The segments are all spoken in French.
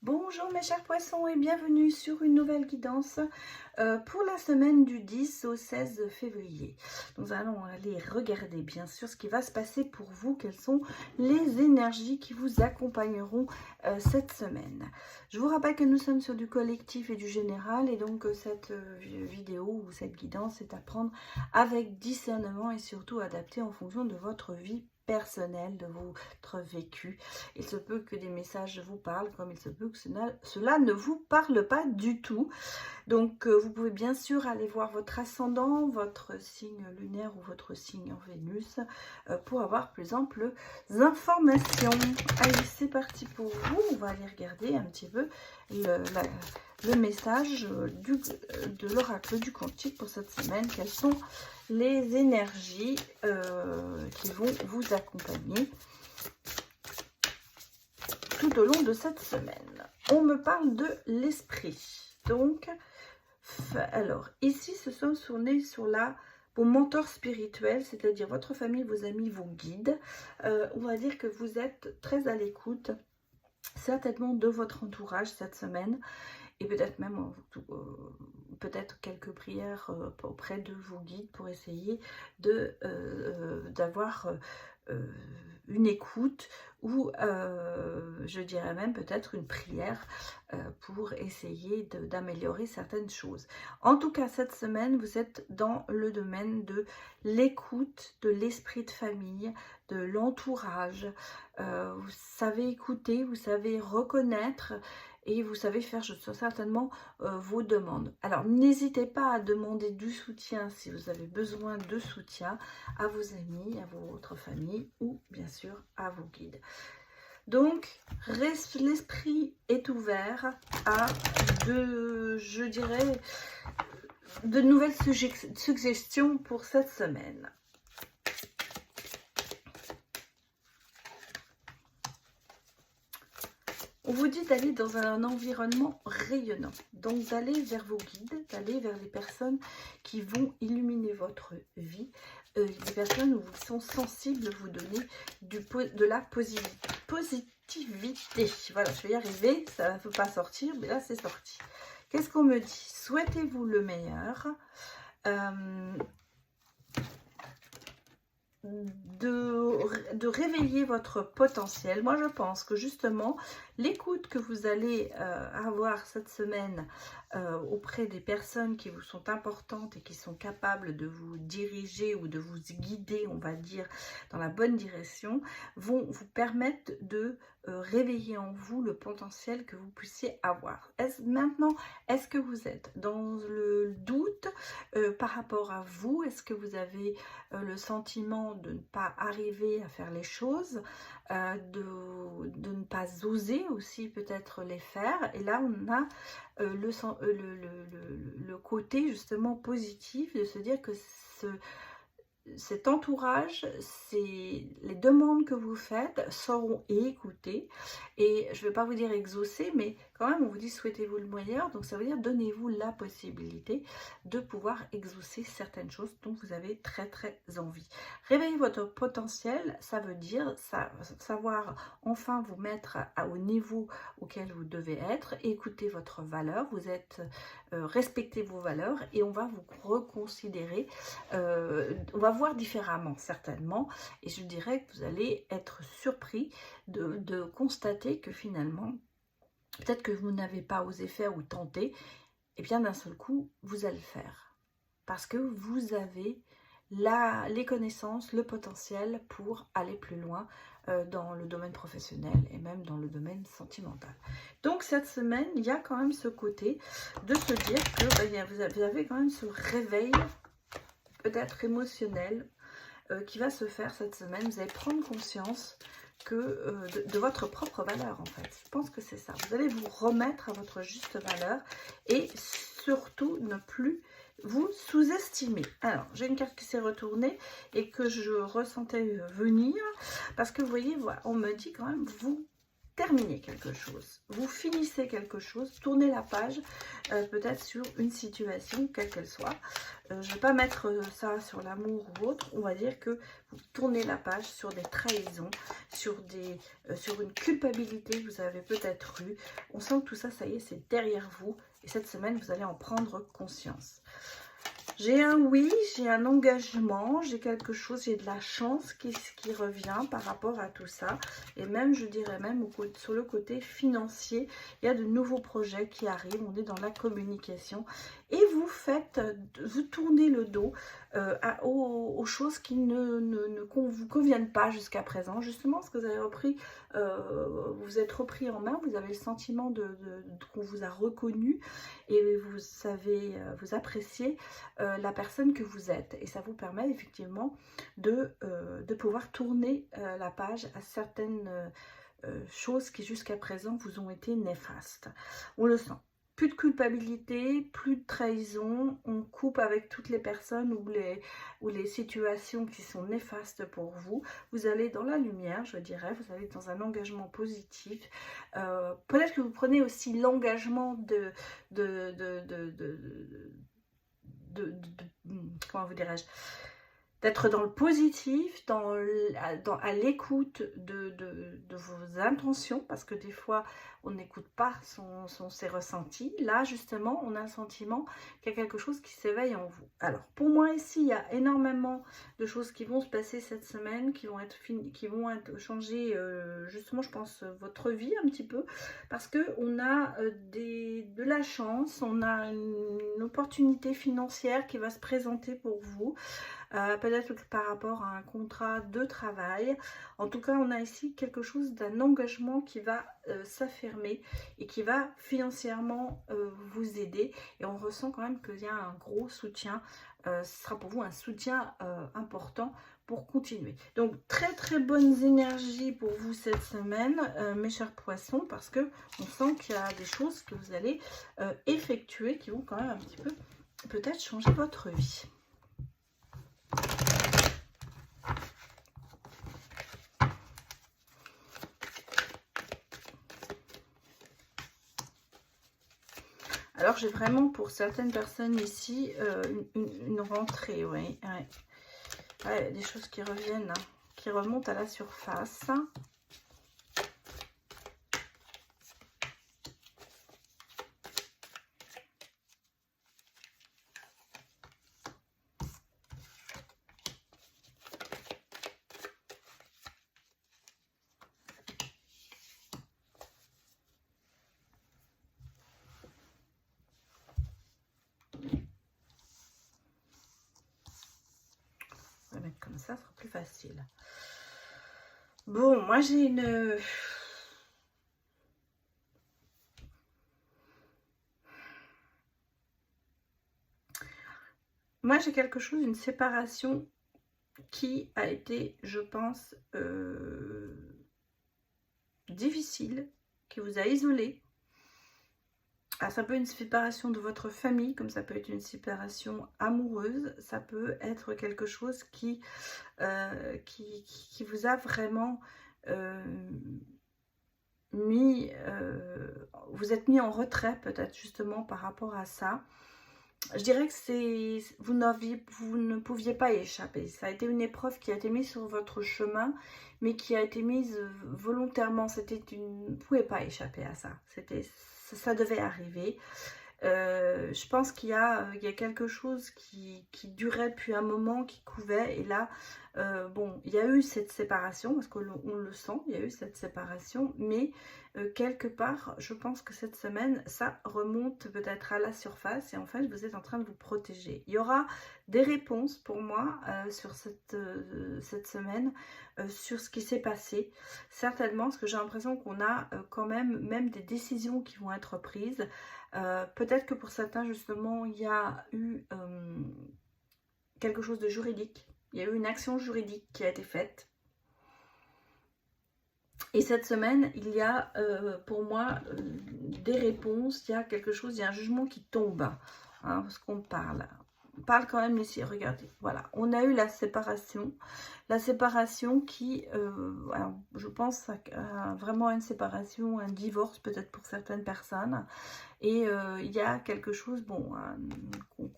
Bonjour mes chers poissons et bienvenue sur une nouvelle guidance pour la semaine du 10 au 16 février. Nous allons aller regarder bien sûr ce qui va se passer pour vous, quelles sont les énergies qui vous accompagneront cette semaine. Je vous rappelle que nous sommes sur du collectif et du général et donc cette vidéo ou cette guidance est à prendre avec discernement et surtout adaptée en fonction de votre vie personnelle, de votre vécu. Il se peut que des messages vous parlent comme il se peut que cela ne vous parle pas du tout. Donc vous pouvez bien sûr aller voir votre ascendant, votre signe lunaire ou votre signe en Vénus pour avoir plus amples informations. Allez, c'est parti pour vous. On va aller regarder un petit peu le message de l'oracle du quantique pour cette semaine. Quelles sont les énergies qui vont vous accompagner tout au long de cette semaine? On me parle de l'esprit. Donc, alors, ici, ce sont sur vos mentors spirituels, c'est-à-dire votre famille, vos amis, vos guides. On va dire que vous êtes très à l'écoute, certainement de votre entourage cette semaine. Et peut-être même peut-être quelques prières auprès de vos guides pour essayer d'avoir une écoute ou je dirais même peut-être une prière pour essayer d'améliorer certaines choses. En tout cas, cette semaine, vous êtes dans le domaine de l'écoute, de l'esprit de famille, de l'entourage. Vous savez écouter, vous savez reconnaître et vous savez faire certainement vos demandes. Alors, n'hésitez pas à demander du soutien si vous avez besoin de soutien à vos amis, à votre famille ou bien sûr à vos guides. Donc, l'esprit est ouvert à je dirais, de nouvelles suggestions pour cette semaine. On vous dit d'aller dans un environnement rayonnant, donc d'aller vers vos guides, d'aller vers les personnes qui vont illuminer votre vie, des personnes où vous sont sensibles, vous donner de la positivité. Voilà, je vais y arriver, ça ne peut pas sortir, mais là c'est sorti. Qu'est-ce qu'on me dit? Souhaitez-vous le meilleur. De réveiller votre potentiel. Moi, je pense que justement, l'écoute que vous allez avoir cette semaine auprès des personnes qui vous sont importantes et qui sont capables de vous diriger ou de vous guider, on va dire, dans la bonne direction, vont vous permettre de réveiller en vous le potentiel que vous puissiez avoir. Maintenant, est-ce que vous êtes dans le doute par rapport à vous? Est-ce que vous avez le sentiment de ne pas arriver à faire les choses, de ne pas oser aussi peut-être les faire? Et là, on a le côté justement positif de se dire que cet entourage, les demandes que vous faites seront écoutées. Et je ne vais pas vous dire exaucées, mais quand même on vous dit souhaitez-vous le meilleur. Donc ça veut dire donnez-vous la possibilité de pouvoir exaucer certaines choses dont vous avez très envie. Réveiller votre potentiel, ça veut dire savoir enfin vous mettre au niveau auquel vous devez être, écouter votre valeur, vous êtes respectez vos valeurs et on va vous reconsidérer, on va voir différemment certainement, et je dirais que vous allez être surpris de constater que finalement, peut-être que vous n'avez pas osé faire ou tenter, et bien d'un seul coup, vous allez le faire. Parce que vous avez les connaissances, le potentiel pour aller plus loin dans le domaine professionnel et même dans le domaine sentimental. Donc cette semaine, il y a quand même ce côté de se dire que vous avez quand même ce réveil peut-être émotionnel qui va se faire cette semaine. Vous allez prendre conscience que de votre propre valeur en fait. Je pense que c'est ça. Vous allez vous remettre à votre juste valeur et surtout ne plus vous sous-estimer. Alors, j'ai une carte qui s'est retournée et que je ressentais venir parce que vous voyez, voilà, on me dit quand même, vous terminez quelque chose, vous finissez quelque chose, tournez la page, peut-être sur une situation, quelle qu'elle soit. Je ne vais pas mettre ça sur l'amour ou autre, on va dire que vous tournez la page sur des trahisons, sur une culpabilité que vous avez peut-être eue. On sent que tout ça, ça y est, c'est derrière vous, et cette semaine, vous allez en prendre conscience. J'ai un oui, j'ai un engagement, j'ai quelque chose, j'ai de la chance qui revient par rapport à tout ça. Et même, je dirais même, sur le côté financier, il y a de nouveaux projets qui arrivent, on est dans la communication. Et vous tournez le dos aux choses qui ne vous conviennent pas jusqu'à présent. Justement, parce que vous avez vous êtes repris en main, vous avez le sentiment qu'on vous a reconnu et vous savez, vous appréciez la personne que vous êtes, et ça vous permet effectivement de pouvoir tourner la page à certaines choses qui jusqu'à présent vous ont été néfastes. On le sent. Plus de culpabilité, plus de trahison, on coupe avec toutes les personnes ou les situations qui sont néfastes pour vous. Vous allez dans la lumière, je dirais, vous allez dans un engagement positif. Peut-être que vous prenez aussi l'engagement comment vous dirais-je, d'être dans le positif, à l'écoute de vos intentions, parce que des fois on n'écoute pas ses ressentis. Là justement on a le sentiment qu'il y a quelque chose qui s'éveille en vous. Alors pour moi ici il y a énormément de choses qui vont se passer cette semaine, qui vont être changer justement je pense votre vie un petit peu, parce que on a de la chance, on a une opportunité financière qui va se présenter pour vous. Peut-être par rapport à un contrat de travail. En tout cas, on a ici quelque chose d'un engagement qui va s'affirmer et qui va financièrement vous aider. Et on ressent quand même qu'il y a un gros soutien. Ce sera pour vous un soutien important pour continuer. Donc, très très bonnes énergies pour vous cette semaine, mes chers poissons, parce que on sent qu'il y a des choses que vous allez effectuer qui vont quand même un petit peu peut-être changer votre vie. Alors j'ai vraiment pour certaines personnes ici une rentrée, oui. Ouais, des choses qui reviennent, hein, qui remontent à la surface. Comme ça sera plus facile. Bon, moi j'ai une... Moi j'ai quelque chose, une séparation qui a été, je pense, difficile, qui vous a isolé. Alors, ça peut être une séparation de votre famille, comme ça peut être une séparation amoureuse, ça peut être quelque chose qui vous a vraiment vous êtes mis en retrait peut-être justement par rapport à ça. Je dirais que vous ne pouviez pas y échapper. Ça a été une épreuve qui a été mise sur votre chemin, mais qui a été mise volontairement. Vous ne pouvez pas échapper à ça. Ça devait arriver. Je pense qu'il y a quelque chose qui durait depuis un moment, qui couvait. Et là, bon, il y a eu cette séparation, parce qu'on le sent, il y a eu cette séparation. Mais quelque part, je pense que cette semaine, ça remonte peut-être à la surface. Et en fait, vous êtes en train de vous protéger. Il y aura des réponses pour moi sur cette semaine, sur ce qui s'est passé. Certainement, parce que j'ai l'impression qu'on a quand même des décisions qui vont être prises. Peut-être que pour certains, justement, il y a eu quelque chose de juridique. Il y a eu une action juridique qui a été faite. Et cette semaine, il y a pour moi des réponses. Il y a quelque chose, il y a un jugement qui tombe. Hein, parce qu'on parle. parle quand même ici, regardez, voilà, on a eu la séparation qui, alors, je pense à vraiment une séparation, un divorce peut-être pour certaines personnes, et il y a quelque chose, bon,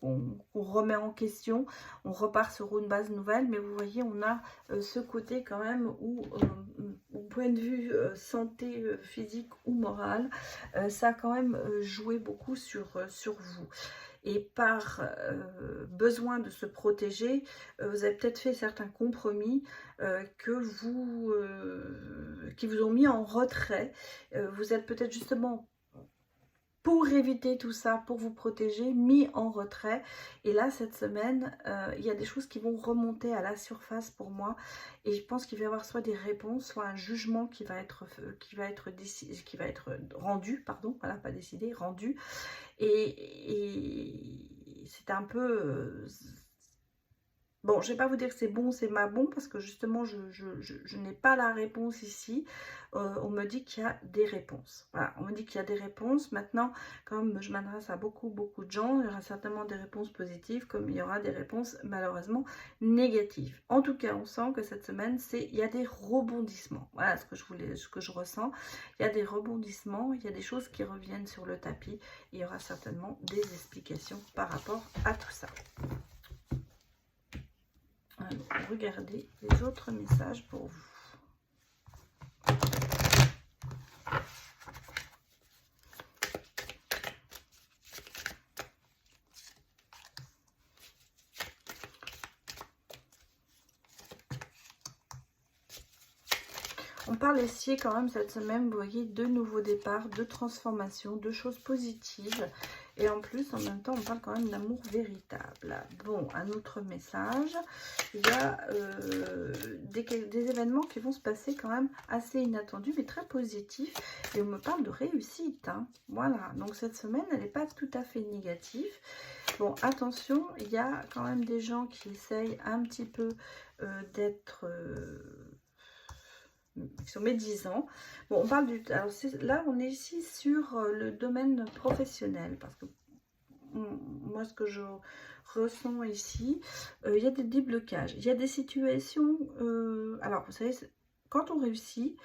qu'on remet en question, on repart sur une base nouvelle, mais vous voyez, on a ce côté quand même où, au point de vue santé physique ou morale, ça a quand même joué beaucoup sur vous. Et par besoin de se protéger, vous avez peut-être fait certains compromis qui vous ont mis en retrait. Vous êtes peut-être justement, pour éviter tout ça, pour vous protéger, mis en retrait. Et là, cette semaine, il y a des choses qui vont remonter à la surface pour moi. Et je pense qu'il va y avoir soit des réponses, soit un jugement qui va être rendu, pardon, voilà, pas décidé, rendu. Et c'est un peu... bon, je ne vais pas vous dire que c'est bon, c'est pas bon, parce que justement, je n'ai pas la réponse ici. On me dit qu'il y a des réponses. Voilà, on me dit qu'il y a des réponses. Maintenant, comme je m'adresse à beaucoup de gens, il y aura certainement des réponses positives, comme il y aura des réponses malheureusement négatives. En tout cas, on sent que cette semaine, il y a des rebondissements. Voilà ce que je ressens. Il y a des rebondissements, il y a des choses qui reviennent sur le tapis. Il y aura certainement des explications par rapport à tout ça. Alors, regardez les autres messages pour vous. On parle ici quand même cette semaine, vous voyez, de nouveaux départs, de transformations, de choses positives. Et en plus, en même temps, on parle quand même d'amour véritable. Bon, un autre message. Il y a des événements qui vont se passer quand même assez inattendus, mais très positifs. Et on me parle de réussite. Hein. Voilà, donc cette semaine, elle n'est pas tout à fait négative. Bon, attention, il y a quand même des gens qui essayent un petit peu d'être... qui sont médisants. Bon, on parle du... Alors là, on est ici sur le domaine professionnel, parce que moi, ce que je ressens ici, il y a des déblocages, il y a des situations... alors, vous savez, quand on réussit,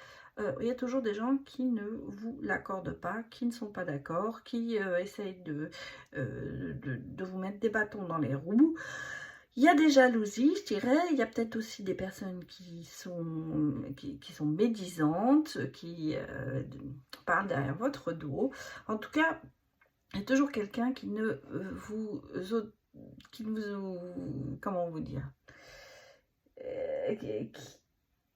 il y a toujours des gens qui ne vous l'accordent pas, qui ne sont pas d'accord, qui essayent de vous mettre des bâtons dans les roues. Il y a des jalousies, je dirais. Il y a peut-être aussi des personnes qui sont médisantes, qui parlent derrière votre dos. En tout cas, il y a toujours quelqu'un qui ne vous... comment vous dire,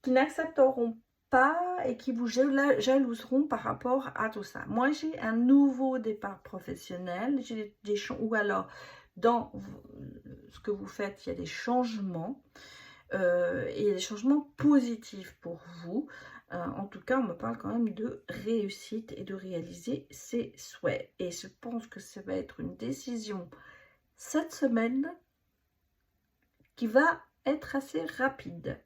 qui n'accepteront pas et qui vous jalouseront par rapport à tout ça. Moi, j'ai un nouveau départ professionnel, j'ai ou alors dans ce que vous faites, il y a des changements, et des changements positifs pour vous. En tout cas, on me parle quand même de réussite et de réaliser ses souhaits. Et je pense que ça va être une décision cette semaine qui va être assez rapide.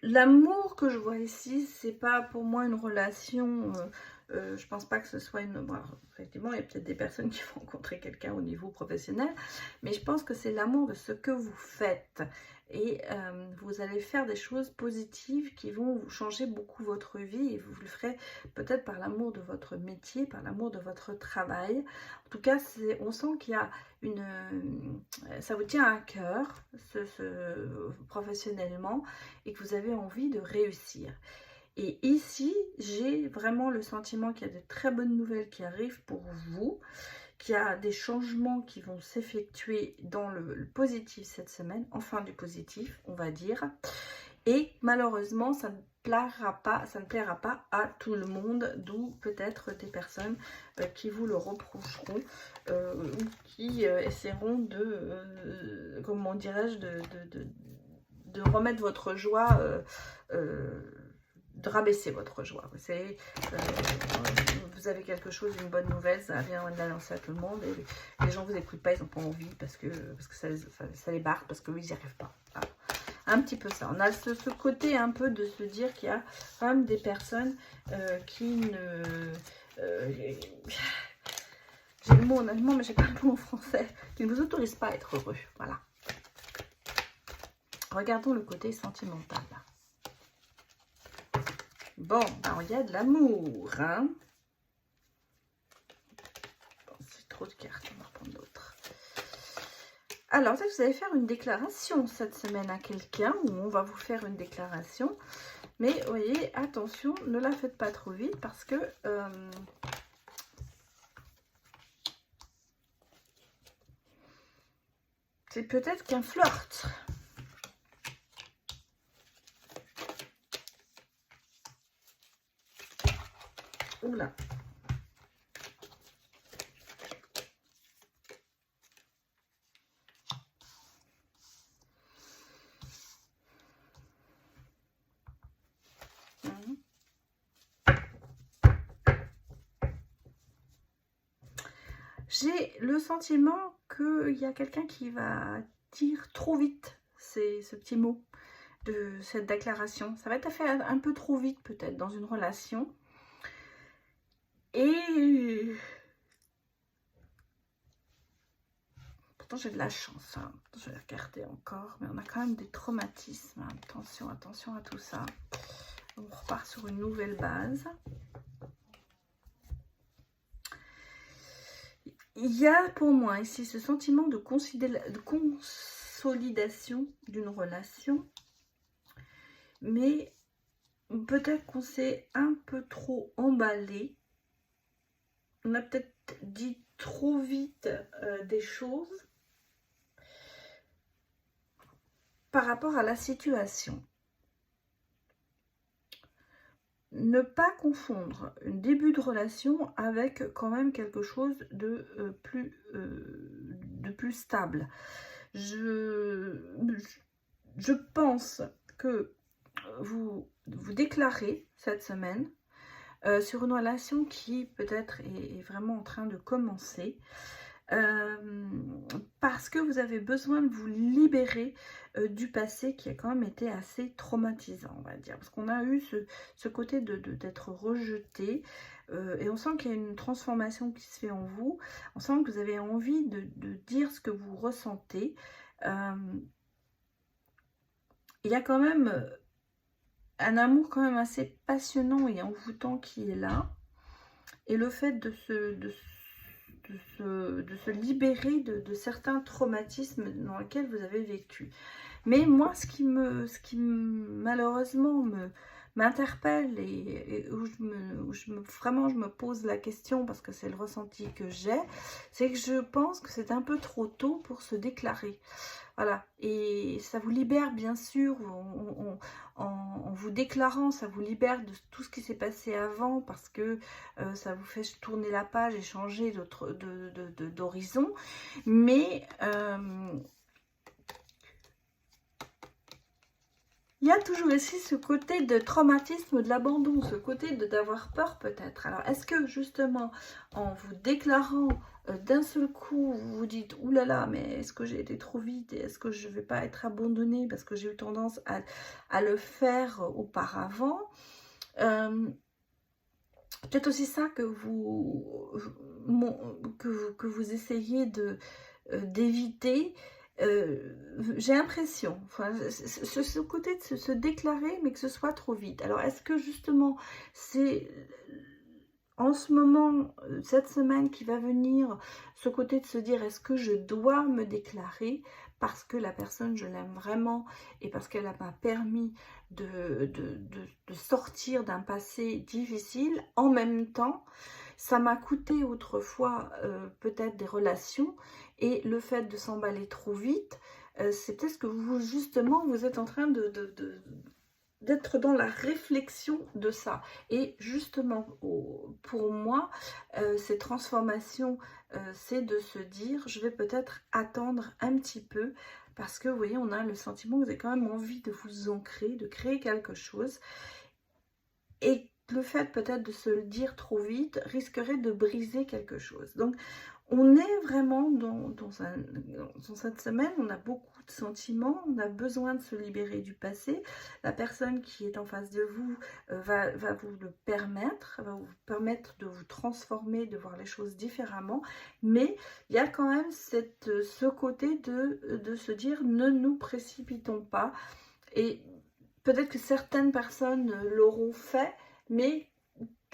L'amour que je vois ici, c'est pas pour moi une relation, je pense pas que ce soit une... Bon, effectivement, il y a peut-être des personnes qui vont rencontrer quelqu'un au niveau professionnel, mais je pense que c'est l'amour de ce que vous faites. Et vous allez faire des choses positives qui vont vous changer beaucoup votre vie, et vous le ferez peut-être par l'amour de votre métier, par l'amour de votre travail. En tout cas, on sent qu'il y a ça vous tient à cœur, professionnellement, et que vous avez envie de réussir. Et ici, j'ai vraiment le sentiment qu'il y a de très bonnes nouvelles qui arrivent pour vous, qu'il y a des changements qui vont s'effectuer dans le positif cette semaine, enfin du positif, on va dire. Et malheureusement, ça ne plaira pas à tout le monde, d'où peut-être des personnes qui vous le reprocheront, ou qui essaieront de, comment dirais-je, de remettre votre joie, de rabaisser votre joie. Vous savez, vous avez quelque chose, une bonne nouvelle, ça vient de l'annoncer à tout le monde, et les gens vous écoutent pas, ils n'ont pas envie, parce que ça les barre, parce qu'ils n'y arrivent pas. Voilà. un petit peu ça. On a ce côté un peu de se dire qu'il y a quand même des personnes qui ne... j'ai le mot en allemand, mais j'ai pas le mot en français. Qui ne vous autorisent pas à être heureux. Voilà. Regardons le côté sentimental. Bon, ben, il y a de l'amour. Hein. Bon, c'est trop de cartes, on va reprendre d'autres. Alors, vous allez faire une déclaration cette semaine à quelqu'un, ou on va vous faire une déclaration. Mais, vous voyez, attention, ne la faites pas trop vite parce que... c'est peut-être qu'un flirt. Oula. J'ai le sentiment qu'il y a quelqu'un qui va dire trop vite ce petit mot de cette déclaration. Ça va être fait un peu trop vite peut-être dans une relation. Et pourtant j'ai de la chance. Hein. Je vais regarder encore. Mais on a quand même des traumatismes. Attention, attention à tout ça. On repart sur une nouvelle base. Il y a pour moi ici ce sentiment de consolidation d'une relation, mais peut-être qu'on s'est un peu trop emballé, on a peut-être dit trop vite des choses par rapport à la situation. Ne pas confondre un début de relation avec quand même quelque chose de plus stable. Je pense que vous déclarez cette semaine sur une relation qui peut-être est vraiment en train de commencer. Parce que vous avez besoin de vous libérer du passé qui a quand même été assez traumatisant, on va dire. Parce qu'on a eu ce côté d'être rejeté et on sent qu'il y a une transformation qui se fait en vous. On sent que vous avez envie de dire ce que vous ressentez. Il y a quand même un amour quand même assez passionnant et envoûtant qui est là. Et le fait de se libérer de certains traumatismes dans lesquels vous avez vécu. Mais moi, ce qui malheureusement m'interpelle et où vraiment je me pose la question parce que c'est le ressenti que j'ai, c'est que je pense que c'est un peu trop tôt pour se déclarer. Voilà, et ça vous libère bien sûr, en vous déclarant, ça vous libère de tout ce qui s'est passé avant parce que ça vous fait tourner la page et changer d'horizon. Mais il y a toujours aussi ce côté de traumatisme de l'abandon, ce côté d'avoir peur peut-être. Alors est-ce que justement en vous déclarant d'un seul coup vous vous dites oulala, mais est-ce que j'ai été trop vite et est-ce que je ne vais pas être abandonnée parce que j'ai eu tendance à le faire auparavant. Peut-être aussi ça que vous essayez d'éviter. J'ai l'impression, enfin, ce côté de se déclarer, mais que ce soit trop vite. Alors, est-ce que justement, c'est en ce moment, cette semaine qui va venir, ce côté de se dire, est-ce que je dois me déclarer parce que la personne, je l'aime vraiment et parce qu'elle m'a permis de sortir d'un passé difficile. En même temps, ça m'a coûté autrefois peut-être des relations et le fait de s'emballer trop vite, c'est peut-être que vous, justement, vous êtes en train d'être dans la réflexion de ça. Et justement, pour moi, ces transformations, c'est de se dire, je vais peut-être attendre un petit peu, parce que, vous voyez, on a le sentiment que vous avez quand même envie de vous ancrer, de créer quelque chose. Et le fait peut-être de se le dire trop vite risquerait de briser quelque chose. Donc, on est vraiment dans cette semaine, on a beaucoup de sentiments, on a besoin de se libérer du passé. La personne qui est en face de vous va vous le permettre, va vous permettre de vous transformer, de voir les choses différemment. Mais il y a quand même ce côté de se dire ne nous précipitons pas. Et peut-être que certaines personnes l'auront fait, mais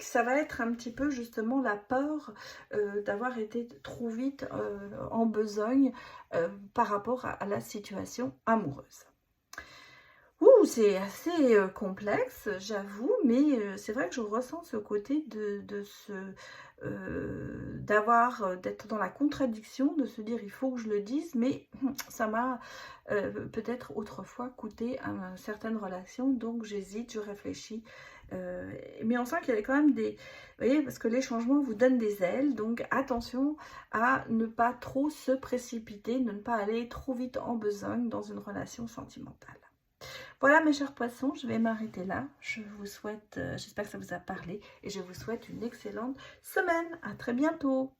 ça va être un petit peu justement la peur d'avoir été trop vite en besogne par rapport à la situation amoureuse. Ouh, c'est assez complexe, j'avoue, mais c'est vrai que je ressens ce côté d'être dans la contradiction, de se dire il faut que je le dise, mais ça m'a peut-être autrefois coûté certaines relations, donc j'hésite, je réfléchis. Mais on sent qu'il y a quand même des... Vous voyez, parce que les changements vous donnent des ailes, donc attention à ne pas trop se précipiter, ne pas aller trop vite en besogne dans une relation sentimentale. Voilà mes chers poissons, je vais m'arrêter là. Je vous souhaite, j'espère que ça vous a parlé et je vous souhaite une excellente semaine. À très bientôt.